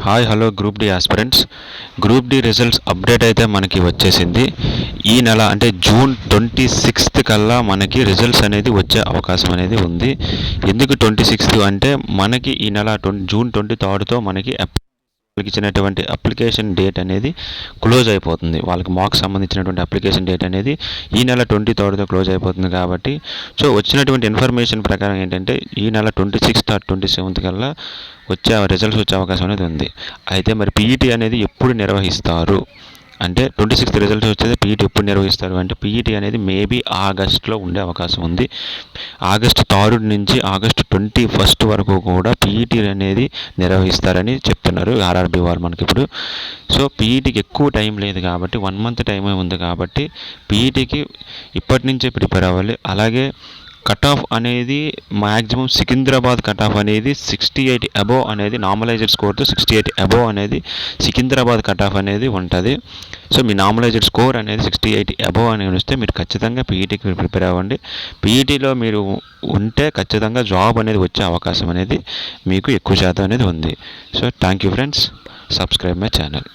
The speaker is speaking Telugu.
Hi hello group D aspirants. Group D results update అయితే మనకి వచ్చేసింది. ఈ నెల అంటే జూన్ 26th కల్లా మనకి రిజల్ట్స్ అనేది వచ్చే అవకాశం అనేది ఉంది. ఎందుకు 26th అంటే మనకి ఈ నెల జూన్ 23తో మనకి వాళ్ళకి ఇచ్చినటువంటి అప్లికేషన్ డేట్ అనేది క్లోజ్ అయిపోతుంది. వాళ్ళకి మార్క్స్ సంబంధించినటువంటి అప్లికేషన్ డేట్ అనేది ఈ నెల 23తో క్లోజ్ అయిపోతుంది కాబట్టి వచ్చినటువంటి ఇన్ఫర్మేషన్ ప్రకారం ఏంటంటే ఈ నెల 26th ఆర్ 27th కల్లా రిజల్ట్స్ వచ్చే అవకాశం అనేది ఉంది. అయితే మరి పీఈటీ అనేది ఎప్పుడు నిర్వహిస్తారు అంటే 26th రిజల్ట్స్ వచ్చేది పీఈటీ ఎప్పుడు నిర్వహిస్తారు అంటే పీఈటీ అనేది మేబీ ఆగస్ట్లో ఉండే అవకాశం ఉంది. ఆగస్టు 3 నుంచి ఆగస్టు 21 వరకు కూడా పీఈటీ అనేది నిర్వహిస్తారని చెప్తున్నారు ఆర్ఆర్బీ వాళ్ళు మనకి ఇప్పుడు. పీఈటీకి ఎక్కువ టైం లేదు కాబట్టి 1 month టైమే ఉంది కాబట్టి పీఈటీకి ఇప్పటి నుంచే ప్రిపేర్ అవ్వాలి. అలాగే కట్ ఆఫ్ అనేది మ్యాక్సిమం సికింద్రాబాద్ కట్ ఆఫ్ అనేది 68 అబోవ్ అనేది నార్మలైజ్డ్ స్కోర్తో 68 అబోవ్ అనేది సికింద్రాబాద్ కట్ ఆఫ్ అనేది ఉంటుంది. మీ నార్మలైజ్డ్ స్కోర్ అనేది 68 అబోవ్ అని వస్తే మీరు ఖచ్చితంగా పీఈటీకి ప్రిపేర్ అవ్వండి. పీఈటీలో మీరు ఉంటే ఖచ్చితంగా జాబ్ అనేది వచ్చే అవకాశం అనేది మీకు ఎక్కువ శాతం అనేది ఉంది. Thank you friends. Subscribe my channel.